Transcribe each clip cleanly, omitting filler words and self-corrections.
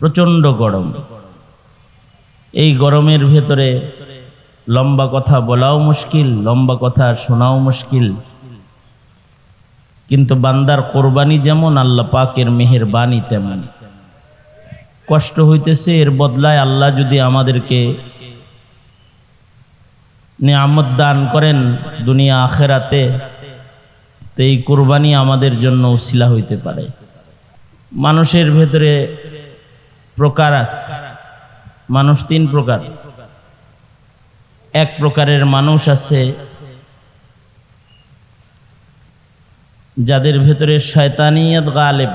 প্রচণ্ড গরম। এই গরমের ভেতরে লম্বা কথা বলাও মুশকিল, লম্বা কথা শোনাও মুশকিল। কিন্তু বান্দার কোরবানি যেমন আল্লাহ পাকের মেহেরবানি তেমন। কষ্ট হইতেছে, এর বদলায় আল্লাহ যদি আমাদেরকে নিয়ামত দান করেন দুনিয়া আখেরাতে, তো এই কোরবানি আমাদের জন্য উসিলা হইতে পারে। মানুষের ভেতরে প্রকার আছে, মানুষ তিন প্রকার। এক প্রকারের মানুষ আছে যাদের ভেতরে শয়তানিয়ত গালেব,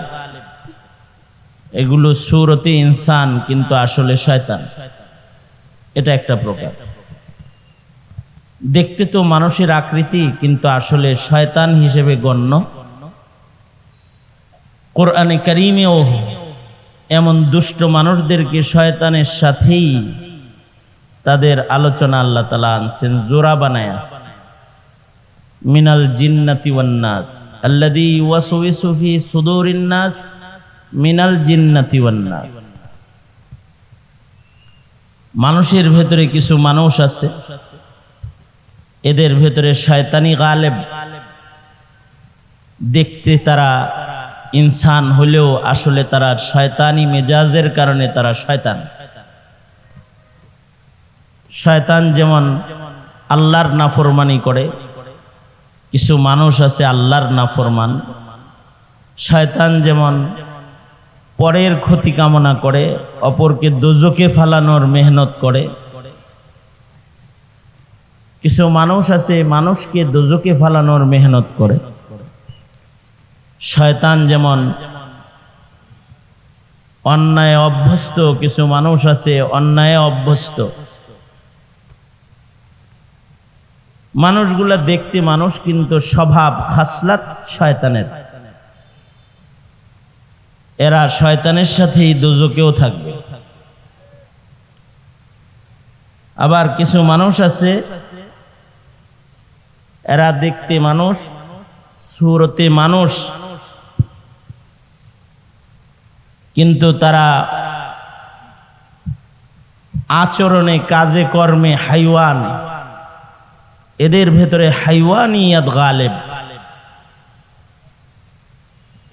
এগুলো সুরতে ইনসান কিন্তু আসলে শয়তান, এটা একটা প্রকার। দেখতে তো মানুষের আকৃতি কিন্তু আসলে শয়তান হিসেবে গণ্য। কোরআনে কারীমেও এমন দুষ্ট মানুষদেরকে শয়তানের সাথেই তাদের আলোচনা আল্লাহ তাআলা আনছেন জোড়া বানায়া। মিনাল জিন্নাতি ওয়ান নাস আল্লাযী ইউওয়াসওয়িসু ফি সুদুরিন নাস মিনাল জিন্নাতি ওয়ান নাস। মানুষের ভেতরে কিছু মানুষ আছে, এদের ভেতরে শয়তানি গালেব। দেখতে তারা ইনসান হলেও আসলে তারা শয়তানি মেজাজের কারণে তারা শয়তান। শয়তান যেমন আল্লাহর নাফরমানি করে, কিছু মানুষ আছে আল্লাহর নাফরমান। শয়তান যেমন পরের ক্ষতি কামনা করে, অপরকে দোজখে ফালানোর মেহনত করে, কিছু মানুষ আছে মানুষকে দোজখে ফালানোর মেহনত করে। শয়তান যেমন অন্যায় অভ্যস্ত, কিছু মানুষ আছে অন্যায় অভ্যস্ত। মানুষগুলা দেখতে মানুষ কিন্তু স্বভাব খাসলাত শয়তানের। এরা শয়তানের সাথেই দোজখেও থাকবে। আবার কিছু মানুষ আছে এরা দেখতে মানুষ, সুরতে মানুষ, কিন্তু তারা আচরণে কাজে কর্মে হাইওয়ান। এদের ভেতরে হাইওয়ানিয়াত গালেব।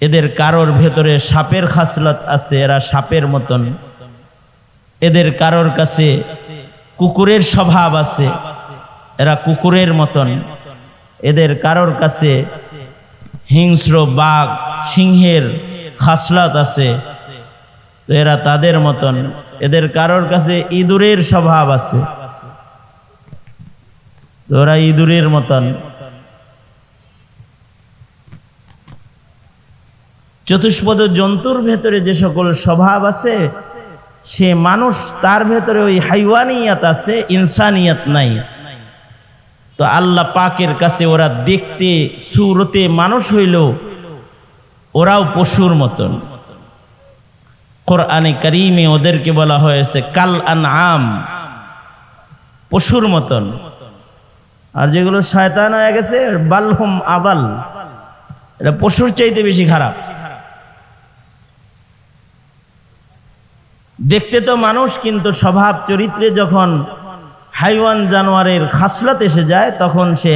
এদের কারোর ভেতরে সাপের খাসলত আছে, এরা সাপের মতন। এদের কারোর কাছে কুকুরের স্বভাব আছে, এরা কুকুরের মতন। এদের কারোর কাছে হিংস্র বাঘ সিংহের খাসলত আছে, তো এরা তাদের মতন। এদের কারোর কাছে ইঁদুরের স্বভাব আছে, তো ওরা ইঁদুরের মতন। চতুষ্পদ জন্তুর ভেতরে যে সকল স্বভাব আছে, সে মানুষ, তার ভেতরে ওই হাইওয়ানিয়াত আছে, ইনসানিয়াত নাই। তো আল্লাহ পাকের কাছে ওরা দেখতে সুরতে মানুষ হইল, ওরাও পশুর মতন। কোরআনে কারীমে ওদেরকে বলা হয়েছে কাল আনআম, পশুর মতন। আর যেগুলো শয়তান হয়ে গেছে বালহুম আদাল, এটা পশুর চাইতে বেশি খারাপ। দেখতে তো মানুষ কিন্তু স্বভাব চরিত্রে যখন হাইওয়ান জানোয়ারের খাসলত এসে যায়, তখন সে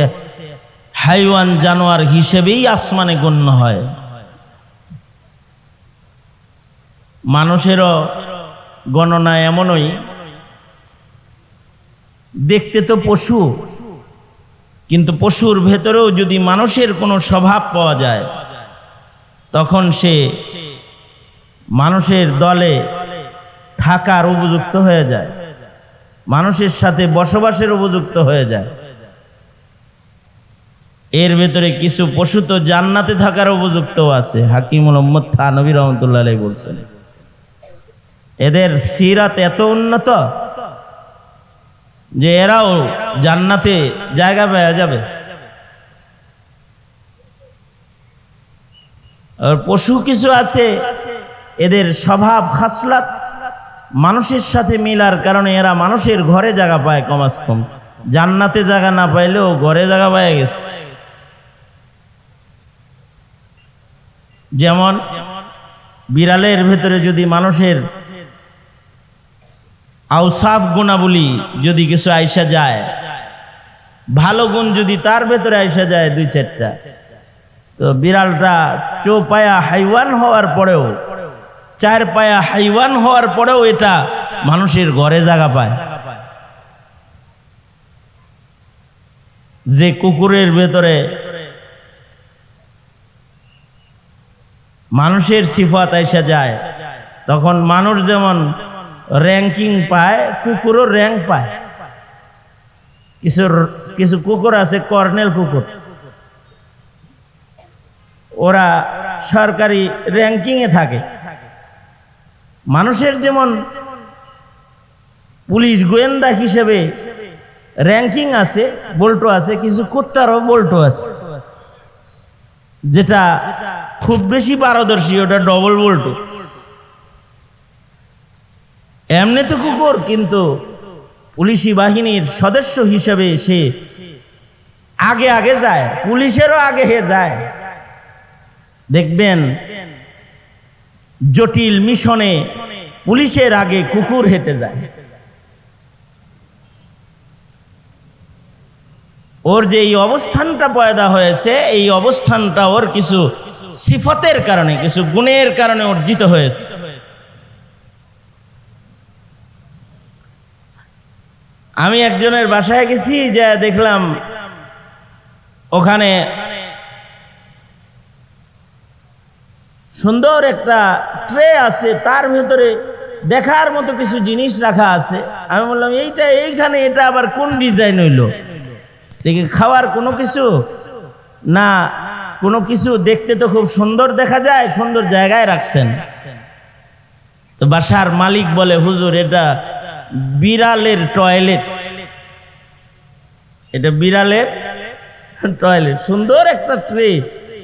হাইওয়ান জানোয়ার হিসেবেই আসমানে গণ্য হয়। মানুষেরও গণনা এমনই, দেখতে তো পশু, কিন্তু পশুর ভেতরেও যদি মানুষের কোনো স্বভাব পাওয়া যায়, তখন সে মানুষের দলে থাকার উপযুক্ত হয়ে যায়, মানুষের সাথে বসবাসের উপযুক্ত হয়ে যায়। এর ভেতরে কিছু পশু তো জান্নাতে থাকার উপযুক্ত আছে। হাকিমুল উম্মত থানভী রহমাতুল্লাহ আলাইহি বলছেন, এদের সিরাত এত উন্নত যে এরাও জান্নাতে জায়গা পেয়ে যাবে। আর পশু কিছু আছে এদের স্বভাব খাসলাত মানুষের সাথে মিলার কারণে এরা মানুষের ঘরে জায়গা পায়, কমাস কম জান্নাতে জায়গা না পাইলেও ঘরে জায়গা পায় গেছে। যেমন বিড়ালের ভেতরে যদি মানুষের আউসাফ গুণাবলী যদি কিছু আইসা যায়, ভালো গুণ যদি তার ভেতরে আইসা যায় 2-4টা, তো বিড়ালটা চৌপায়া হাইওয়ান হওয়ার পরেও, 4 পায়া হাইওয়ান হওয়ার পরেও এটা মানুষের ঘরে জায়গা পায়। যে কুকুরের ভেতরে মানুষের সিফাত আইসা যায়, তখন মানুষ যেমন র্যাঙ্কিং পায়, কুকুরও র্যাঙ্ক পায়। কিছু কুকুর আছে কর্নেল কুকুর, ওরা সরকারি র্যাঙ্কিংয়ে থাকে। মানুষের যেমন পুলিশ গোয়েন্দা হিসেবে র্যাঙ্কিং আছে, বল্টো আছে, কিছু কুত্তারও বল্টো আছে, যেটা খুব বেশি পারদর্শী, ওটা ডবল বল্টো। এমনি তো কুকুর, কিন্তু পুলিশি বাহিনীর সদস্য হিসেবে সে আগে আগে যায়, পুলিশেরও আগে যায়। দেখবেন জটিল মিশনে পুলিশের আগে কুকুর হেঁটে যায়। ওর যে এই অবস্থানটা পয়দা হয়েছে, এই অবস্থানটা ওর কিছু সিফতের কারণে, কিছু গুণের কারণে অর্জিত হয়েছে। আমি একজনের বাসায় গেছি, যে দেখলাম ওখানে সুন্দর একটা ট্রে আছে, তার ভেতরে দেখার মতো কিছু জিনিস রাখা আছে। আমি বললাম এইখানে এটা আবার কোন ডিজাইন হইলো? দেখি খাওয়ার কোনো কিছু না, কোনো কিছু দেখতে তো খুব সুন্দর দেখা যায়, সুন্দর জায়গায় রাখছেন। তো বাসার মালিক বলে, হুজুর এটা বিড়ালের টয়লেট, এটা বিড়ালের টয়লেট। সুন্দর একটা ট্রে,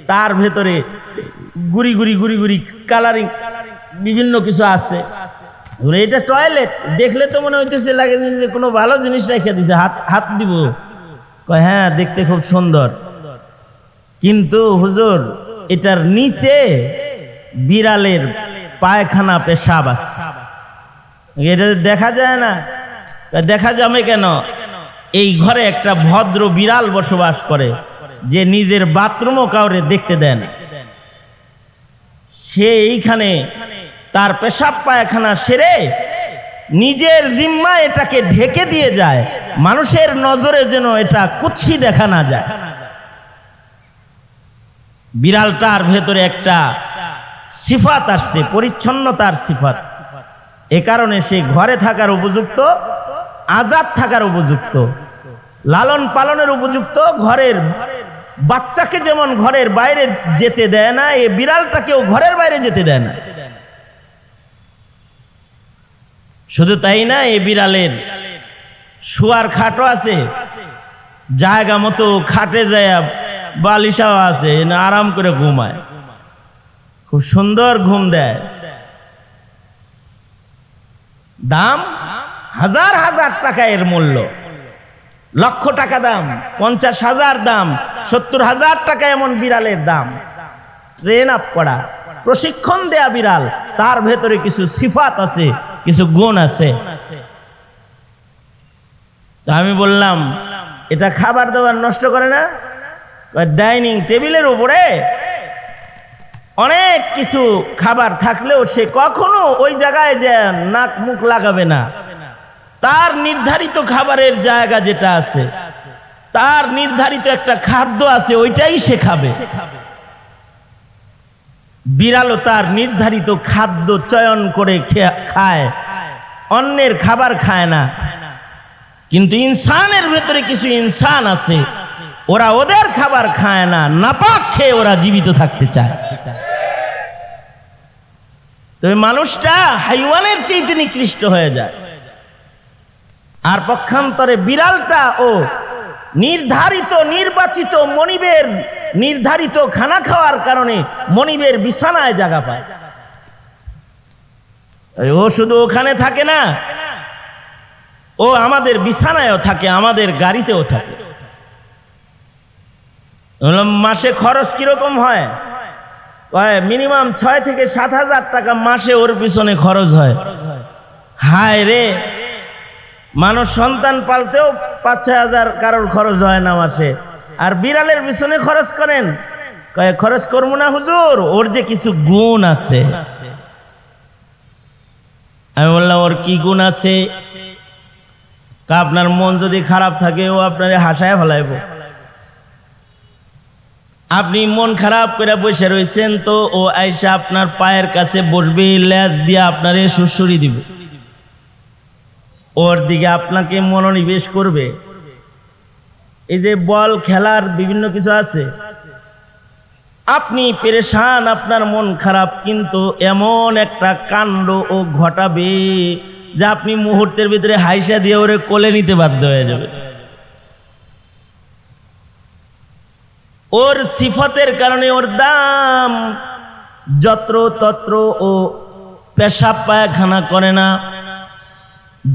তার ভেতরে গুড়ি গুড়ি গুড়ি গুড়ি কালারিং বিভিন্ন কিছু আছে। এটা টয়লেট, দেখলে তো মনে হইতেছে লাগে যে কোনো ভালো জিনিস রেখে দিছে, হাত দিব। কয় হ্যাঁ, দেখতে খুব সুন্দর, কিন্তু হুজুর এটার নিচে বিড়ালের পায়খানা পেশাব আছে। এটা দেখা যায় না? দেখা যাবে কেন? এই ঘরে একটা ভদ্র বিড়াল বসবাস করে, যে নিজের বাথরুমও কাউরে দেখতে দেয় না। সে এইখানে তার পেশাব পায়খানা সেরে নিজের জিম্মা এটাকে ঢেকে দিয়ে যায়, মানুষের নজরে যেন এটা কুৎসি দেখা না যায়। বিড়ালটার ভেতরে একটা সিফাত আসছে, পরিচ্ছন্নতার সিফাত। এ কারণে সে ঘরে থাকার উপযুক্ত, আজাদ থাকার উপযুক্ত, লালন পালনের উপযুক্ত। ঘরের বাচ্চাকে যেমন ঘরের বাইরে যেতে দেয় না, এই বিড়ালটাকেও ঘরের বাইরে যেতে দেয় না। শুধু তাই না, এই বিড়ালের শোয়ার খাটও আছে, জায়গা মতো খাটে যায়, বালিশাও আছে, আরাম করে ঘুমায়, খুব সুন্দর ঘুম দেয়। দাম হাজার হাজার টাকা এর মূল্য, লক্ষ টাকা দাম, 50,000 দাম, 70,000 টাকা এমন বিড়ালের দাম। ট্রেন আপ করা, প্রশিক্ষণ দেয়া বিড়াল, তার ভেতরে কিছু সিফাত আছে, কিছু গুণ আছে। আমি বললাম, এটা খাবার দাবার নষ্ট করে না? ডাইনিং টেবিলের উপরে অনেক কিছু খাবার থাকলেও সে কখনো ওই জায়গায় যে নাক মুখ লাগাবে না। তার নির্ধারিত খাবারের জায়গা যেটা আছে, তার নির্ধারিত একটা খাদ্য আছে, ওইটাই সে খাবে। বিড়ালও তার নির্ধারিত খাদ্য চয়ন করে খায়, অন্যের খাবার খায় না। কিন্তু ইনসানের ভেতরে কিছু ইনসান আছে, ওরা ওদের খাবার খায় না, নাপাক খেয়ে ওরা জীবিত থাকতে চায়। তো এই মানুষটা হাইওয়ানের চেয়ে নিকৃষ্ট হয়ে যায়। আর পক্ষান্তরে বিড়ালটা ও নির্ধারিত নির্বাচিত মনিবের নির্ধারিত খানা খাওয়ার কারণে মনিবের বিছানায় জায়গা পায়। ও শুধু ওখানে থাকে না, ও আমাদের বিছানায়ও থাকে, আমাদের গাড়িতেও থাকে। মাসে খরচ কিরকম হয়? মিনিমাম 6 থেকে 7 হাজার টাকা মাসে ওর পিছনে খরচ হয়। হায় রে, মানুষ সন্তান পালতেও 5-6 হাজার কারোর খরচ হয় না মাসে, আর বিড়ালের পিছনে খরচ করেন। কয় খরচ করবো না হুজুর, ওর যে কিছু গুণ আছে। আমি বললাম ওর কি গুণ আছে? আপনার মন যদি খারাপ থাকে ও আপনারে হাসায় ফেলাইব। আপনি মন খারাপ করে বসে রয়েছেন তো ও আইসা আপনার পায়ের কাছে বসবে, লেজ দিয়ে আপনারে সুড়সুড়ি দিবে, ওর দিকে আপনাকে মনোনিবেশ করবে। এই যে বল খেলার বিভিন্ন কিছু আছে, আপনি পেরেশান, আপনার মন খারাপ, কিন্তু এমন একটা কাণ্ড ও ঘটাবে যে আপনি মুহূর্তের ভিতরে হাইসা দিয়ে ওরে কোলে নিতে বাধ্য হয়ে যাবে। ওর সিফতের কারণে ওর দাম। যত্র তত্র ও পেশাব পায়খানা করে না,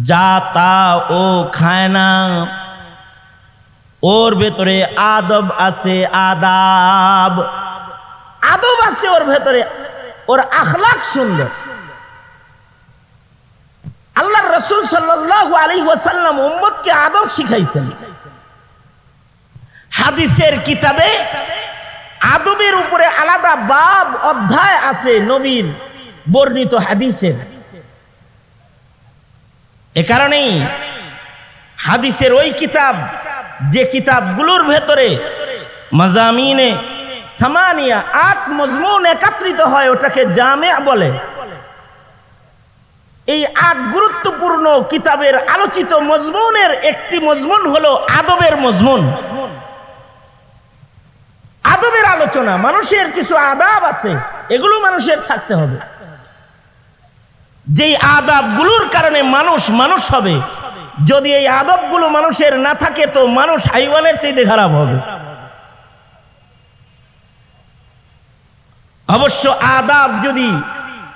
যা তা ও খায় না, ওর ভেতরে আদব আছে, আদাব আদব আছে ওর ভেতরে, ওর আখলাক সুন্দর। আল্লাহর রাসূল সাল্লাল্লাহু আলাইহি ওয়াসাল্লাম উম্মতকে আদব শিখাইছেন। হাদিসের কিতাবে আদবের উপরে আলাদা বাব অধ্যায় আছে নবীর বর্ণিত হাদিসের। এ কারণেই হাদিসের ওই কিতাব, যে কিতাবগুলোর ভেতরে মাজামিনে সামানিয়া 8 মজমুন একত্রিত হয়, ওটাকে জামে বলে। এই 8 গুরুত্বপূর্ণ কিতাবের আলোচিত মজমুনের একটি মজমুন হলো আদবের মজমুন। আদবের আলোচনা, মানুষের কিছু আদাব আছে, এগুলো মানুষের থাকতে হবে। যেই আদাবগুলোর কারণে মানুষ মানুষ হবে, যদি এই আদবগুলো মানুষের না থাকে তো মানুষ হাইওয়ানের চাইতে খারাপ হবে। অবশ্য আদাব যদি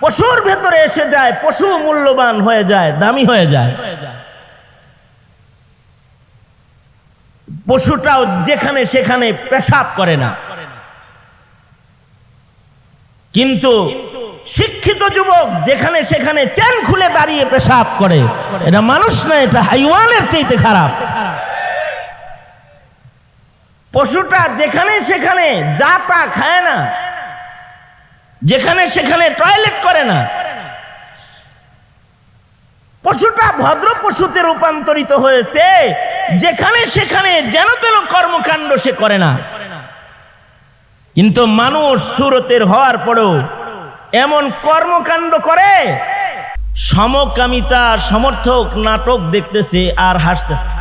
পশুর ভেতরে এসে যায়, পশু মূল্যবান হয়ে যায়, দামি হয়ে যায়। পশুটাও যেখানে সেখানে পেশাব করে না, কিন্তু শিক্ষিত যুবক যেখানে সেখানে চেন খুলে দাঁড়িয়ে পেশাব করে, এটা মানুষ না, এটা হাইওয়ানের চাইতে খারাপ। পশুটা যেখানে সেখানে যা তা খায় না, যেখানে সেখানে টয়লেট করে না, পশুটা ভদ্র পশুতে রূপান্তরিত হয়েছে, যেখানে সেখানে যেন তেন কর্মকাণ্ড সে করে না। কিন্তু মানুষ সুরতের হওয়ার পরেও এমন কর্মকাণ্ড করে, সমকামিতা সমর্থক নাটক দেখতেছে আর হাসতেছে।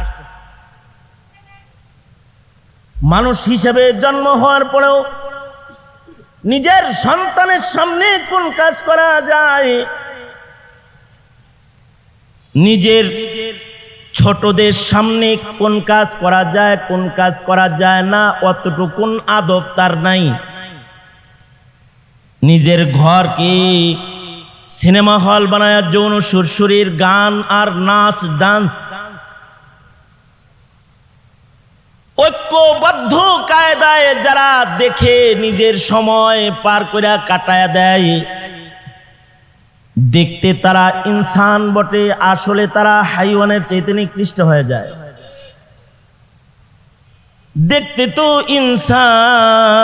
মানুষ হিসেবে জন্ম হওয়ার পরেও নিজের সন্তানের সামনে কোন কাজ করা যায়, নিজের ছোটদের সামনে কোন কাজ করা যায়, কোন কাজ করা যায় না, অতটুকুন আদব তার নাই। নিজের ঘরকে সিনেমা হল বানায় যৌন সুরসুরির গান আর নাচ ডান্স ঐক্যবদ্ধ কায়দায় যারা দেখে নিজের সময় পার করে কাটায় দেয়, দেখতে তারা ইনসান বটে, আসলে তারা হাইওয়ানের চাইতে নিকৃষ্ট হয়ে যায়। দেখতে তো ইনসান,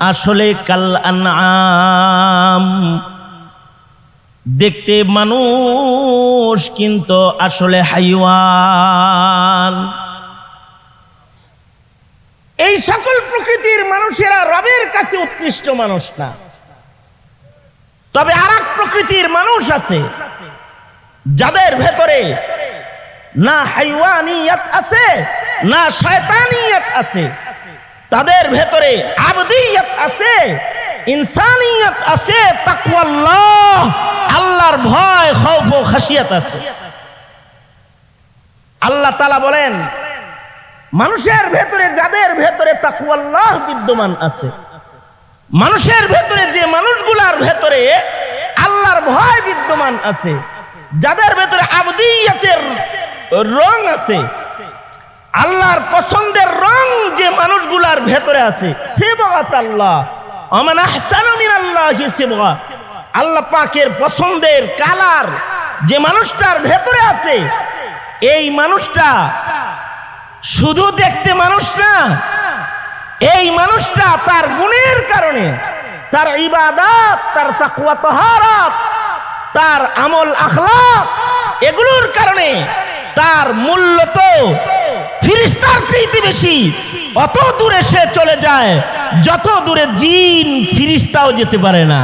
আসলে কাল আনআম। দেখতে মানুষ কিন্তু আসলে হাইওয়ান। এই সকল প্রকৃতির মানুষেরা রবের কাছে উৎকৃষ্ট মানুষ না। তবে আরেক প্রকৃতির মানুষ আছে যাদের ভেতরে না হাইওয়ানিয়ত আছে না শয়তানিয়ত আছে, তাদের ভেতরে আবদিয়ত আছে, ইনসানিয়ত আছে, তাকওয়াল্লাহ, আল্লাহর ভয়, খৌফ ও খাশিয়াত আছে। আল্লাহ তাআলা বলেন, মানুষের ভেতরে যাদের ভেতরে তাকওয়াল্লাহ বিদ্যমান আছে, মানুষের ভেতরে যে মানুষগুলার ভেতরে আল্লাহর ভয় বিদ্যমান আছে, যাদের ভেতরে আবদিয়তের রং আছে, আল্লাহর পছন্দের রং যে মানুষগুলার ভেতরে আছে, সিবগাত আল্লাহ, ওমান আহসানু মিনাল্লাহি সিবগা, আল্লাহ পাকের পছন্দের কালার, যে মানুষটার ভেতরে আছে, এই মানুষটা শুধু দেখতে মানুষ না, এই মানুষটা তার গুণের কারণে, তার ইবাদত, তার তাকওয়া তাহারাত, তার আমল আখলাক, এগুলোর কারণে তার মূল্য তো ফেরেশতার চাইতে বেশি। অত দূরে সে চলে যায় যত দূরে জিন ফেরেশতাও যেতে পারে না।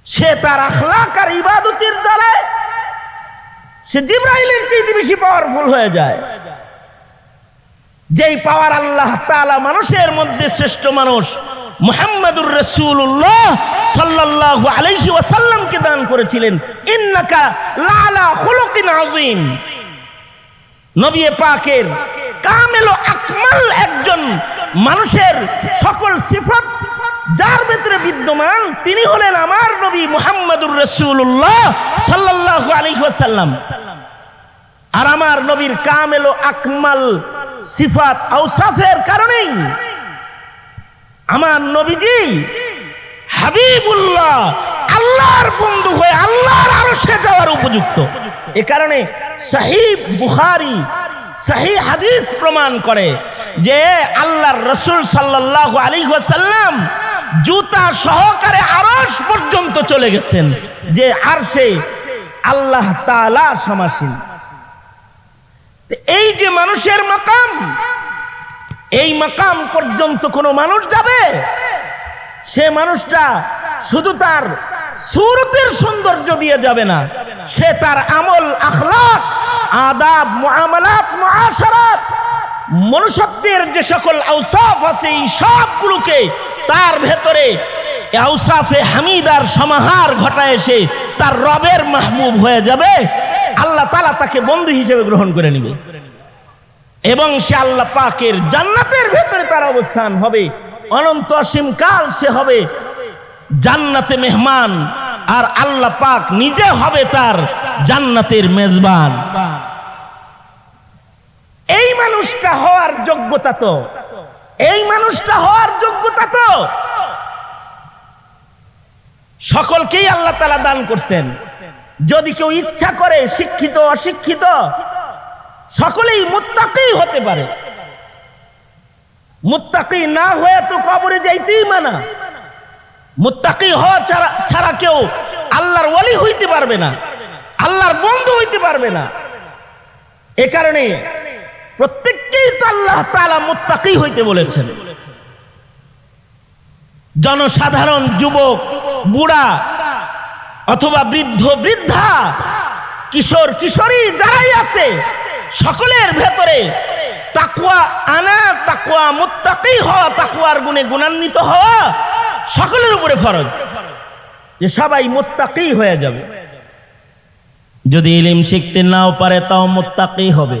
সে তার আখলাক আর ইবাদতের দ্বারা সে জিবরাইলের চাইতে বেশি পাওয়ারফুল হয়ে যায়। যেই পাওয়ার আল্লাহ তাআলা মানুষের মধ্যে শ্রেষ্ঠ মানুষ মুহাম্মাদুর রাসূলুল্লাহ সাল্লাল্লাহু আলাইহি ওয়াসাল্লামকে দান করেছিলেন। ইন্নাকা লাআলা খুলুকিন আযীম। নবী পাকের কামেল ও আকমাল একজন মানুষের সকল সিফাত যার ভেতরে বিদ্যমান, তিনি হলেন আমার নবী মুহাম্মাদুর রাসূলুল্লাহ সাল্লাল্লাহু আলাইহি ওয়াসাল্লাম। আর আমার নবীর কামেল ও আকমাল সিফাত আওসাফের কারণেই আমার নবীজি হাবিবুল্লাহ, আল্লাহর বন্ধু হয়ে আল্লাহর আরশে যাওয়ার উপযুক্ত। এ কারণে সহিহ বুখারী, সহিহ হাদিস প্রমাণ করে যে আল্লাহর রাসূল সাল্লাল্লাহু আলাইহি ওয়াসাল্লাম জুতা সহকারে আরশ পর্যন্ত চলে গেছেন, যে আরশে আল্লাহ তাআলা সমাসীন। এই যে মানুষের মাকাম, এই মাকাম পর্যন্ত কোনো মানুষ যাবে, সে মানুষটা শুধু তার সুরতের সৌন্দর্য দিয়ে যাবে না, সে তার আমল আখলাক, আদাব, মুআমালাত, মুআশারাত, মনুষ্যত্বের যে সকল আওসাফ আছে, এই সবগুলোকে তার ভেতরে আওসাফে হামিদার সমাহার ঘটায় এসে তার রবের মাহবুব হয়ে যাবে। আল্লাহ তাআলা তাকে বন্ধু হিসেবে গ্রহণ করে নেবে এবং সে আল্লাহ পাকের জান্নাতের ভেতরে তার অবস্থান হবে। অনন্ত অসীম কাল সে হবে জান্নাতে মেহমান, আর আল্লাহ পাক নিজে হবে তার জান্নাতের মেজবান। এই মানুষটা হওয়ার যোগ্যতা তো, এই মানুষটা হওয়ার যোগ্যতা তো সকলকেই আল্লাহ তাআলা দান করছেন। যদি কেউ ইচ্ছা করে, শিক্ষিত অশিক্ষিত সকলেই মুত্তাকি হতে পারে। মুত্তাকি না হয়ে তো কবরে যাইতেই মানা। মুত্তাকি হওয়া ছাড়া কেউ আল্লাহর ওলি হইতে পারবে না, আল্লাহর বন্ধু হইতে পারবে না। এ কারণে প্রত্যেককেই তো আল্লাহ তাআলা মুত্তাকি হইতে বলেছেন। জনসাধারণ, যুবক, বুড়া অথবা বৃদ্ধ বৃদ্ধা, কিশোর কিশোরী যারাই আছে, সকলের ভেতরে তাকওয়া আনা, তাকওয়া, মুত্তাকি হওয়া, তাকওয়ার গুণে গুণান্বিত হওয়া সকলের উপরে ফরজ, যে সবাই মুত্তাকি হয়ে যাবে। যদি ইলম শিখতে নাও পারে তাও মুত্তাকি হবে,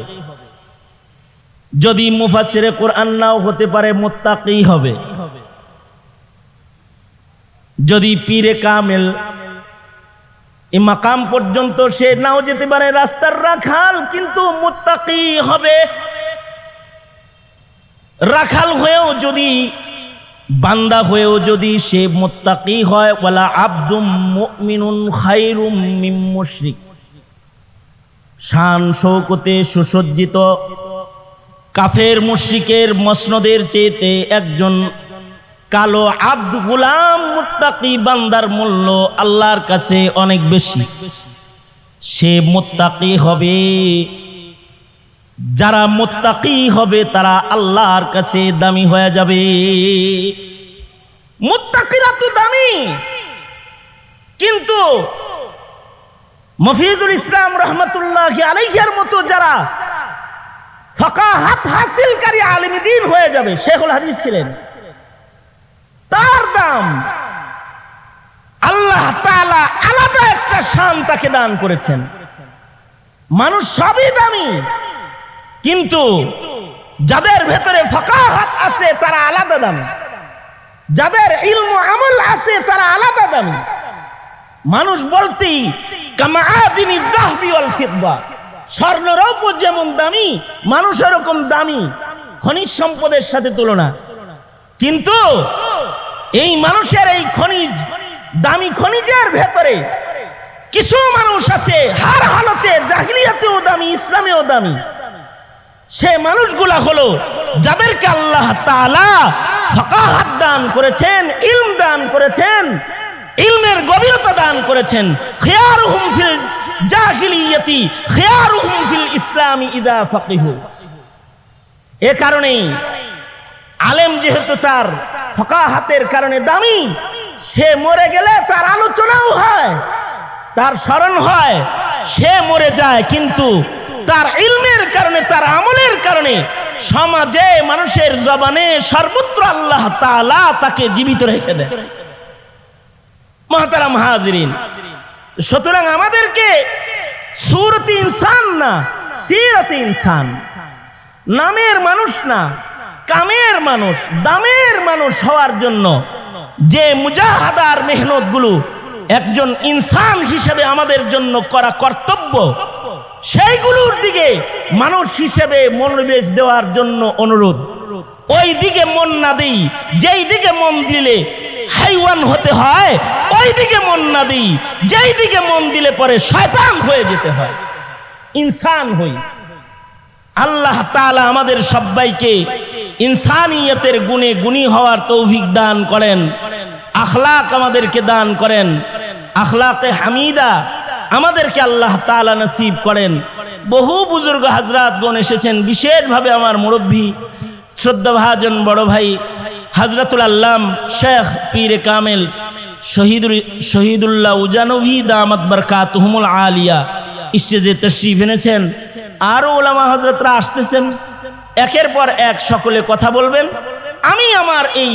যদি মুফাসসিরে কোরআন নাও হতে পারে মুত্তাকি হবে, যদি পীরে কামেল এই মাকাম পর্যন্ত সে নাও যেতে পারে, রাস্তার রাখাল, কিন্তু মুত্তাকি হবে। রাখাল হয়েও যদি, বান্দা হয়েও যদি সে মুত্তাকি হয়, ওয়ালা আবদুম মুমিনুন খায়রুম মিন মুশরিক। শান শৌকতে সুসজ্জিত কাফের মুশরিকের মসনদের চেয়েতে একজন কালো আব্দ গোলাম মুত্তাকি বান্দার মূল্য আল্লাহর কাছে অনেক বেশি। সে মুত্তাকি হবে, যারা মুত্তাকি হবে তারা আল্লাহর কাছে দামি হয়ে যাবে। মুত্তাকিরা তো দামি, কিন্তু মফিজুল ইসলাম রহমতুল্লাহি আলাইহির মতো যারা ফাকাহাত হাসিলকারী আলিম দ্বীন হয়ে যাবে, শেখুল হাদিস ছিলেন, তার দাম আল্লাহ তাআলা আলাদা একটা শান তাকে দান করেছেন। মানুষ সবই দামি, কিন্তু যাদের ভেতরে ফাকাহাত আছে তারা আলাদা দামি, যাদের ইলম আমল আছে তারা আলাদা দামি। মানুষ বলতেই কামাআদিনি যাহবি ওয়াল ফিদ্দা, স্বর্ণ রৌপ্য যেমন দামি, মানুষ এরকম দামি, খনিজ সম্পদের সাথে তুলনা। কিন্তু এই মানুষের এই খনিজ দামি খনিজের ভেতরে কিছু মানুষ আছে হার হালতে, জাহিলিয়াতেও দামি, ইসলামেও দামি। সে মানুষগুলা হলো যাদেরকে আল্লাহ তাআলা ফাকাহাত দান করেছেন, ইলম দান করেছেন, ইলমের গভীরতা দান করেছেন। খিয়ারুহুম ফিল জাহিলিয়াতি খিয়ারুহুম ফিল ইসলামি ইদা ফাকিহু। এ কারণেই আলেম যেহেতু তার ফাকাহাতের কারণে দামি, সে মরে গেলে তার আলোচনাও হয়, তার স্মরণ হয়। সে মরে যায় কিন্তু তার ইলমের কারণে, তার আমলের কারণে সমাজে মানুষের জবানে সর্বত্র আল্লাহ তাআলা তাকে জীবিত রেখে দেয়। মুহতারাম হাজিরিন, সুতরাং আমাদেরকে সূরতে ইনসান না, সিরতে ইনসান, নামের মানুষ না, কামের মানুষ, দামের মানুষ হওয়ার জন্য যে মুজাহাদার মেহনত গুলো একজন ইনসান হিসেবে আমাদের জন্য করা কর্তব্য, সেইগুলোর দিকে মানুষ হিসেবে মনোনিবেশ দেওয়ার জন্য অনুরোধ। ওই দিকে মন না দিই, যেই দিকে মন দিলে হাইওয়ান হতে হয়, ওই দিকে মন না দিই, যেই দিকে মন দিলে পরে শয়তান হয়ে যেতে হয়, ইনসান হই। আল্লাহ তাআলা আমাদের সবাইকে ইনসানিয়তের গুণে গুণী হওয়ার তৌফিক দান করেন, আখলাক আমাদেরকে দান করেন, আখলাকে হামিদা আমাদেরকে আল্লাহ তাআলা নসিব করেন। বহু বুজুর্গ হযরতগণ এসেছেন, বিশেষভাবে আমার মুরব্বী শ্রদ্ধাভাজন বড় ভাই হযরতুল আল্লাম শেখ পীরে কামেল শহীদুল্লাহ উজানবী দামাত বরকাতুহুমুল আলিয়া স্টেজে তশরিফ এনেছেন। আরো ওলামা হযরতরা আসতেছেন, একের পর এক সকলে কথা বলবেন। আমি আমার এই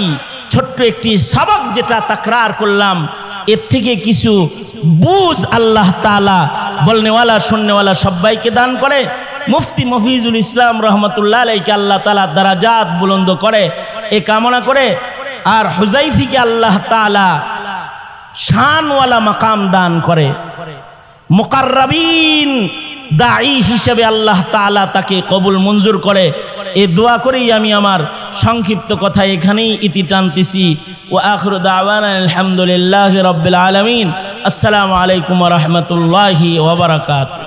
ছোট্ট একটি সবক যেটা তাকরার করলাম, এর থেকে কিছু বুঝ আল্লাহ তাআলা বলনেওয়ালা শুননেওয়ালা সবাইকে দান করে। মুফতি মফিজুল ইসলাম রহমতুল্লাহ আলাইকে আল্লাহ তাআলা দারাজাত বুলন্দ করে এ কামনা করে। আর হুজাইফিকে আল্লাহ তাআলা শানওয়ালা মাকাম দান করে, মুকাররাবিন দাঈ হিসেবে আল্লাহ তাআলা তাকে কবুল মঞ্জুর করে। এই দোয়া করেই আমি আমার সংক্ষিপ্ত কথা এখানেই ইতি টানতেছি। ওয়া আখিরু দাওয়ানা আলহামদুলিল্লাহি রাব্বিল আলামিন। আসসালামু আলাইকুম ওয়া রাহমাতুল্লাহি ওয়া বারাকাতুহু।